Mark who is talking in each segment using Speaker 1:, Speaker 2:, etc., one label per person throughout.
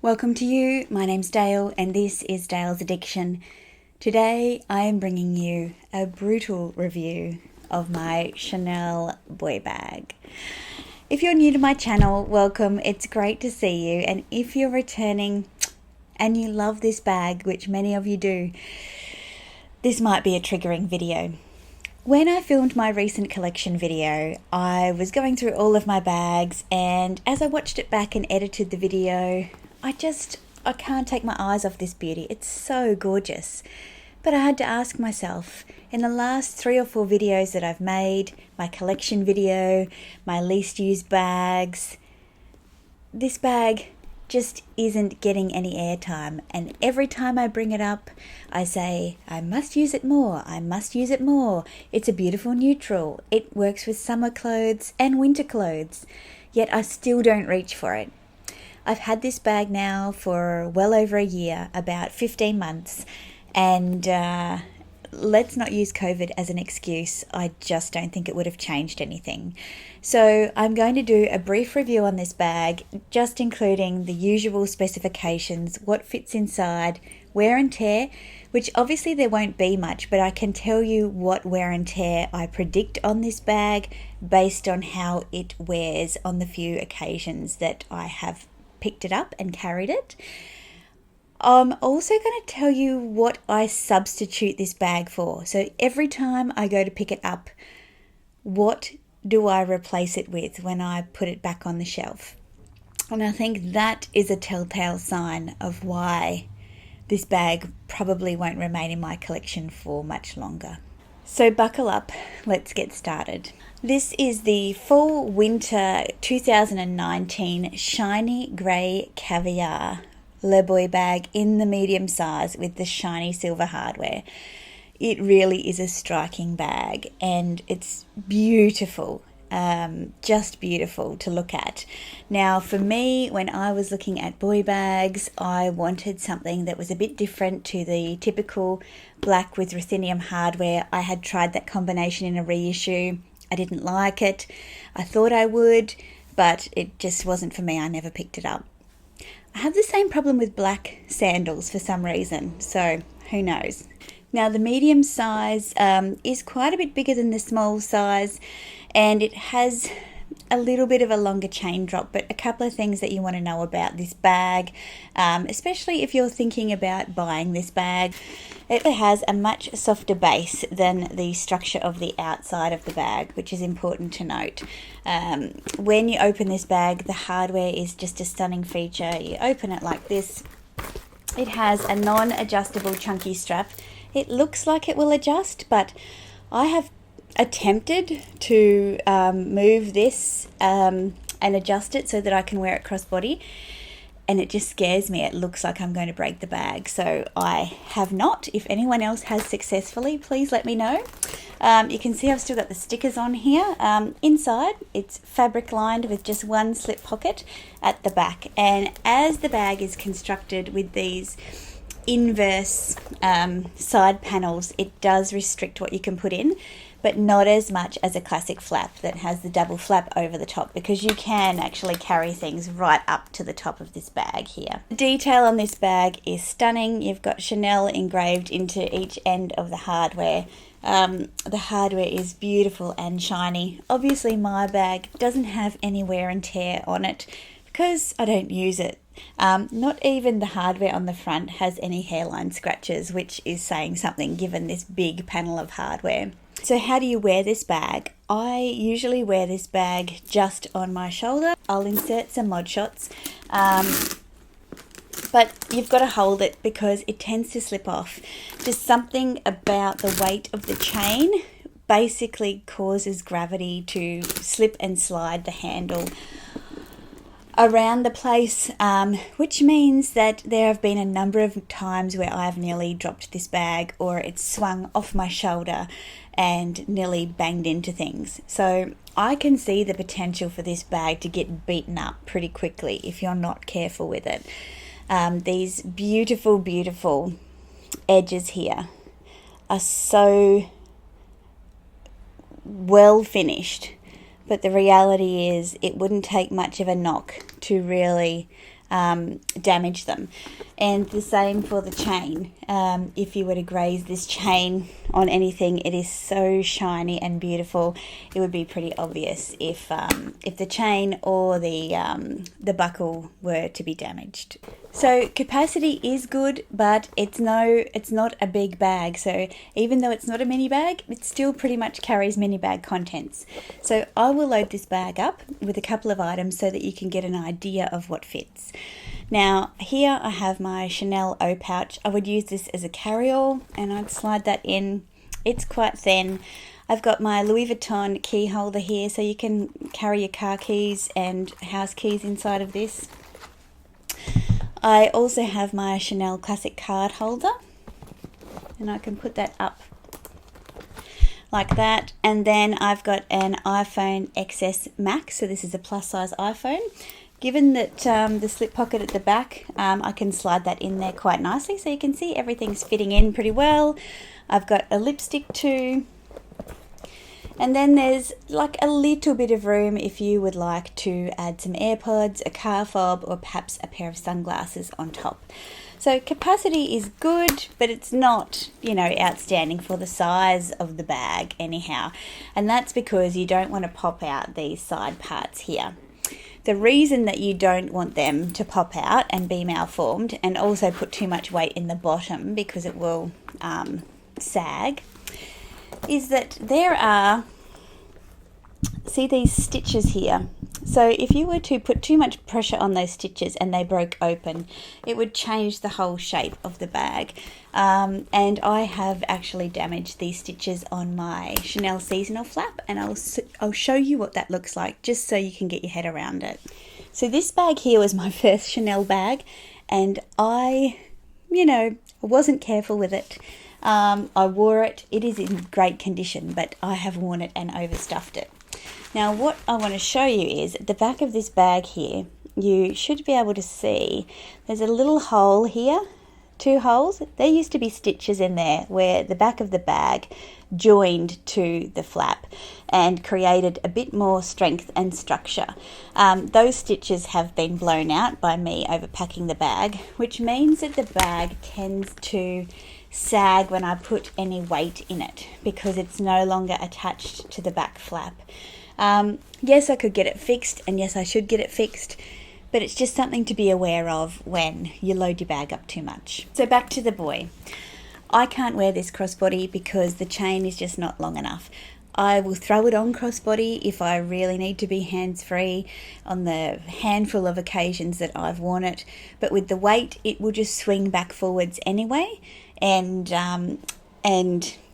Speaker 1: Welcome to you. My name's Dale and this is Dale's Addiction. Today I am bringing you a brutal review of my Chanel boy bag. If you're new to my channel, welcome. It's great to see you, and if you're returning and you love this bag, which many of you do, this might be a triggering video. When I filmed my recent collection video, I was going through all of my bags, and as I watched it back and edited the video, I can't take my eyes off this beauty. It's so gorgeous. But I had to ask myself, in the last 3 or 4 videos that I've made, my collection video, my least used bags, this bag just isn't getting any airtime. And every time I bring it up, I say, I must use it more. I must use it more. It's a beautiful neutral. It works with summer clothes and winter clothes. Yet I still don't reach for it. I've had this bag now for well over a year, about 15 months, and let's not use COVID as an excuse. I just don't think it would have changed anything. So I'm going to do a brief review on this bag, just including the usual specifications, what fits inside, wear and tear, which obviously there won't be much, but I can tell you what wear and tear I predict on this bag based on how it wears on the few occasions that I have picked it up and carried it. I'm also going to tell you what I substitute this bag for. So every time I go to pick it up, what do I replace it with when I put it back on the shelf? And I think that is a telltale sign of why this bag probably won't remain in my collection for much longer. So buckle up, let's get started. This is the Fall Winter 2019 Shiny Grey Caviar Le Boy Bag in the medium size with the shiny silver hardware. It really is a striking bag and it's beautiful. Just beautiful to look at. Now for me, when I was looking at boy bags, I wanted something that was a bit different to the typical black with ruthenium hardware. I had tried that combination in a reissue. I didn't like it. I thought I would, but it just wasn't for me. I never picked it up. I have the same problem with black sandals for some reason, so who knows. Now the medium size is quite a bit bigger than the small size, and it has a little bit of a longer chain drop, but a couple of things that you want to know about this bag, especially if you're thinking about buying this bag. It has a much softer base than the structure of the outside of the bag, which is important to note. When you open this bag, the hardware is just a stunning feature. You open it like this. It has a non-adjustable chunky strap. It looks like it will adjust, but I have attempted to move this and adjust it so that I can wear it crossbody, and it just scares me. It looks like I'm going to break the bag, so I have not. If anyone else has successfully, please let me know. You can see I've still got the stickers on here. Inside, it's fabric lined with just one slip pocket at the back, and as the bag is constructed with these inverse side panels, it does restrict what you can put in, but not as much as a classic flap that has the double flap over the top, because you can actually carry things right up to the top of this bag here. The detail on this bag is stunning. You've got Chanel engraved into each end of the hardware. The hardware is beautiful and shiny. Obviously my bag doesn't have any wear and tear on it because I don't use it. Not even the hardware on the front has any hairline scratches, which is saying something given this big panel of hardware. So how do you wear this bag? I usually wear this bag just on my shoulder. I'll insert some mod shots, but you've got to hold it because it tends to slip off. Just something about the weight of the chain basically causes gravity to slip and slide the handle around the place, which means that there have been a number of times where I've nearly dropped this bag, or it's swung off my shoulder and nearly banged into things. So I can see the potential for this bag to get beaten up pretty quickly if you're not careful with it. These beautiful, beautiful edges here are so well finished, but the reality is it wouldn't take much of a knock to really damage them. And the same for the chain. If you were to graze this chain on anything, it is so shiny and beautiful. It would be pretty obvious if the chain or the buckle were to be damaged. So capacity is good, but it's not a big bag. So even though it's not a mini bag, it still pretty much carries mini bag contents. So I will load this bag up with a couple of items so that you can get an idea of what fits. Now here I have my Chanel O pouch. I would use this as a carry-all and I'd slide that in. It's quite thin. I've got my Louis Vuitton key holder here, so you can carry your car keys and house keys inside of this. I also have my Chanel Classic card holder, and I can put that up like that. And then I've got an iPhone XS Max, so this is a plus size iPhone. Given that the slip pocket at the back, I can slide that in there quite nicely, so you can see everything's fitting in pretty well. I've got a lipstick too. And then there's like a little bit of room if you would like to add some AirPods, a car fob, or perhaps a pair of sunglasses on top. So capacity is good, but it's not, outstanding for the size of the bag anyhow. And that's because you don't want to pop out these side parts here. The reason that you don't want them to pop out and be malformed and also put too much weight in the bottom because it will sag is that there are, see these stitches here. So if you were to put too much pressure on those stitches and they broke open, it would change the whole shape of the bag. And I have actually damaged these stitches on my Chanel seasonal flap, and I'll show you what that looks like just so you can get your head around it. So this bag here was my first Chanel bag, and I wasn't careful with it. I wore it. It is in great condition, but I have worn it and overstuffed it. Now what I want to show you is at the back of this bag here, you should be able to see there's a little hole here, 2 holes. There used to be stitches in there where the back of the bag joined to the flap and created a bit more strength and structure. Those stitches have been blown out by me overpacking the bag, which means that the bag tends to sag when I put any weight in it because it's no longer attached to the back flap. Yes, I could get it fixed, and yes, I should get it fixed, but it's just something to be aware of when you load your bag up too much. So back to the boy. I can't wear this crossbody because the chain is just not long enough. I will throw it on crossbody if I really need to be hands-free on the handful of occasions that I've worn it, but with the weight it will just swing back forwards anyway, and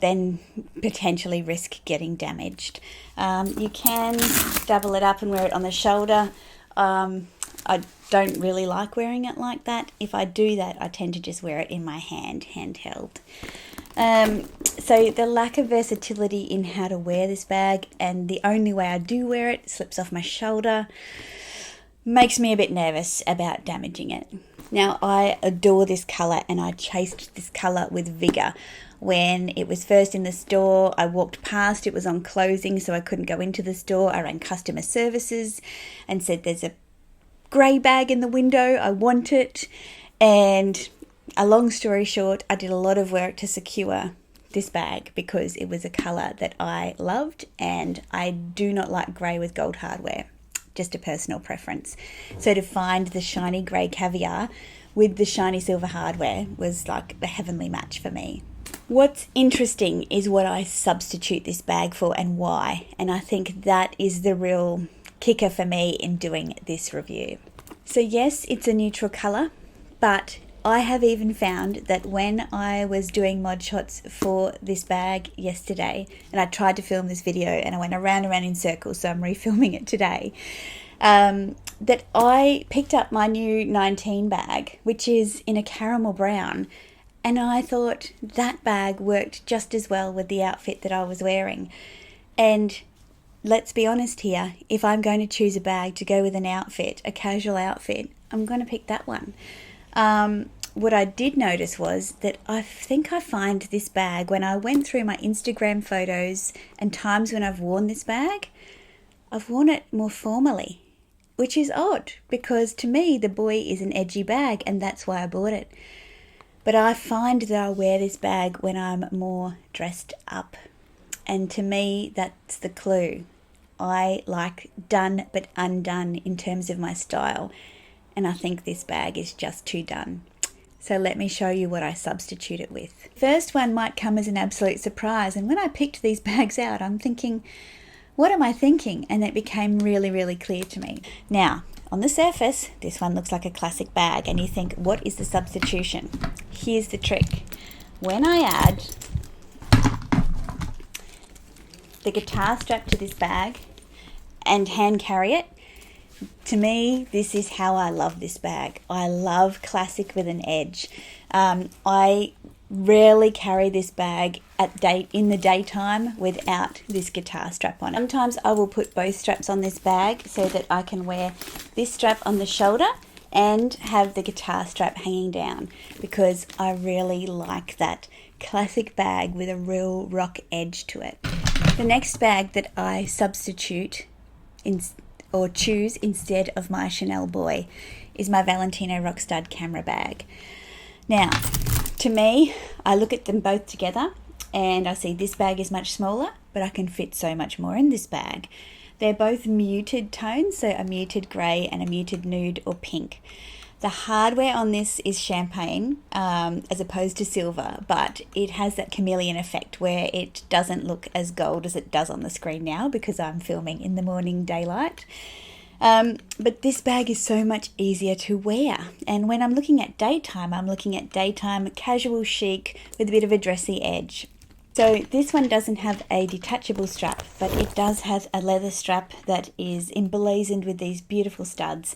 Speaker 1: then potentially risk getting damaged. You can double it up and wear it on the shoulder. I don't really like wearing it like that. If I do that, I tend to just wear it in my handheld. So the lack of versatility in how to wear this bag, and the only way I do wear it slips off my shoulder, makes me a bit nervous about damaging it. Now I adore this colour, and I chased this colour with vigour. When it was first in the store, I walked past, it was on closing, so I couldn't go into the store. I rang customer services and said there's a grey bag in the window, I want it. And a long story short, I did a lot of work to secure this bag because it was a colour that I loved, and I do not like grey with gold hardware, just a personal preference. So to find the shiny grey caviar with the shiny silver hardware was like the heavenly match for me. What's interesting is what I substitute this bag for and why, and I think that is the real kicker for me in doing this review. So yes, it's a neutral colour, but I have even found that when I was doing mod shots for this bag yesterday, and I tried to film this video and I went around in circles, so I'm refilming it today, that I picked up my new 19 bag, which is in a caramel brown, and I thought that bag worked just as well with the outfit that I was wearing. And let's be honest here, if I'm going to choose a bag to go with an outfit, a casual outfit, I'm going to pick that one. What I did notice was that I think I find this bag, when I went through my Instagram photos and times when I've worn this bag, I've worn it more formally. which is odd because to me the boy is an edgy bag and that's why I bought it. But I find that I wear this bag when I'm more dressed up. And to me, that's the clue. I like done but undone in terms of my style. And I think this bag is just too done. So let me show you what I substitute it with. First one might come as an absolute surprise. And when I picked these bags out, I'm thinking, what am I thinking? And it became really, really clear to me. Now, on the surface, this one looks like a classic bag. And you think, what is the substitution? Here's the trick. When I add the guitar strap to this bag and hand carry it, to me, this is how I love this bag. I love classic with an edge. I rarely carry this bag in the daytime without this guitar strap on. Sometimes I will put both straps on this bag so that I can wear this strap on the shoulder and have the guitar strap hanging down, because I really like that classic bag with a real rock edge to it. The next bag that I substitute or choose instead of my Chanel Boy is my Valentino Rockstar camera bag. Now, to me, I look at them both together and I see this bag is much smaller, but I can fit so much more in this bag. They're both muted tones, so a muted grey and a muted nude or pink. The hardware on this is champagne as opposed to silver, but it has that chameleon effect where it doesn't look as gold as it does on the screen now because I'm filming in the morning daylight. But this bag is so much easier to wear. And when I'm looking at daytime, I'm looking at daytime casual chic with a bit of a dressy edge. So this one doesn't have a detachable strap, but it does have a leather strap that is emblazoned with these beautiful studs.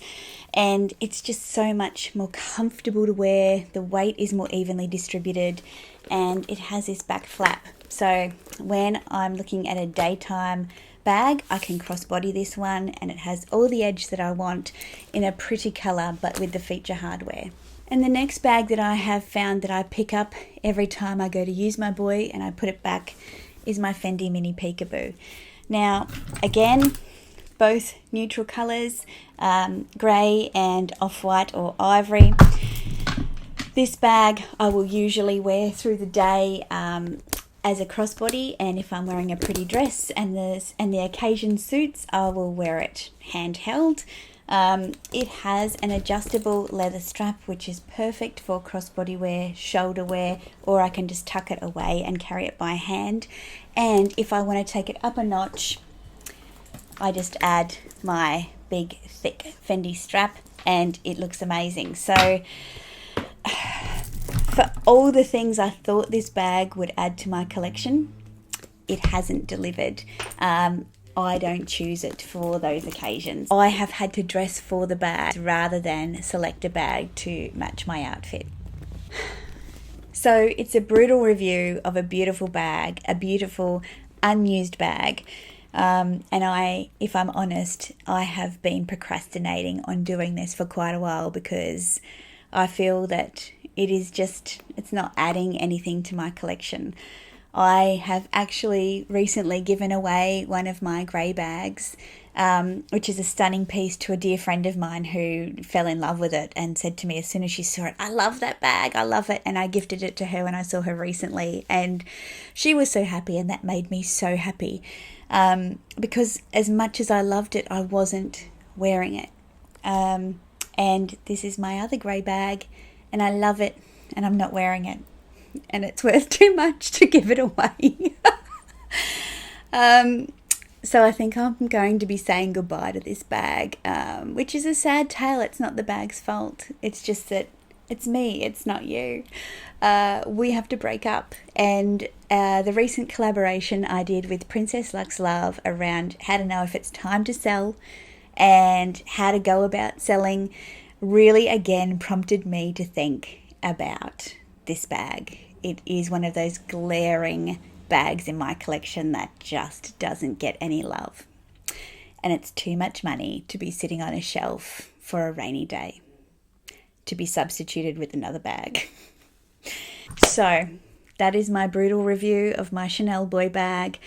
Speaker 1: And it's just so much more comfortable to wear. The weight is more evenly distributed and it has this back flap. So when I'm looking at a daytime bag, I can crossbody this one and it has all the edge that I want in a pretty colour but with the feature hardware. And the next bag that I have found that I pick up every time I go to use my boy and I put it back is my Fendi Mini Peekaboo. Now, again, both neutral colours, grey and off-white or ivory. This bag I will usually wear through the day as a crossbody, and if I'm wearing a pretty dress and the occasion suits, I will wear it handheld. It has an adjustable leather strap which is perfect for crossbody wear, shoulder wear, or I can just tuck it away and carry it by hand. And if I want to take it up a notch, I just add my big thick Fendi strap and it looks amazing. So for all the things I thought this bag would add to my collection, it hasn't delivered. I don't choose it for those occasions. I have had to dress for the bag rather than select a bag to match my outfit. So it's a brutal review of a beautiful bag, a beautiful unused bag. And if I'm honest, I have been procrastinating on doing this for quite a while because I feel that it's not adding anything to my collection. I have actually recently given away one of my grey bags, which is a stunning piece, to a dear friend of mine who fell in love with it and said to me as soon as she saw it, "I love that bag, I love it." And I gifted it to her when I saw her recently and she was so happy, and that made me so happy because as much as I loved it, I wasn't wearing it. And this is my other grey bag and I love it and I'm not wearing it. And it's worth too much to give it away. So I think I'm going to be saying goodbye to this bag, which is a sad tale. It's not the bag's fault. It's just that it's me, it's not you. We have to break up. And the recent collaboration I did with Princess Lux Love around how to know if it's time to sell and how to go about selling really again prompted me to think about this bag. It is one of those glaring bags in my collection that just doesn't get any love. And it's too much money to be sitting on a shelf for a rainy day, to be substituted with another bag. So that is my brutal review of my Chanel Boy bag.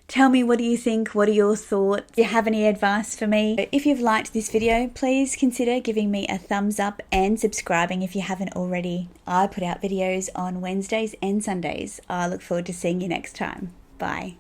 Speaker 1: Tell me, what do you think? What are your thoughts? Do you have any advice for me? If you've liked this video, please consider giving me a thumbs up and subscribing if you haven't already. I put out videos on Wednesdays and Sundays. I look forward to seeing you next time. Bye.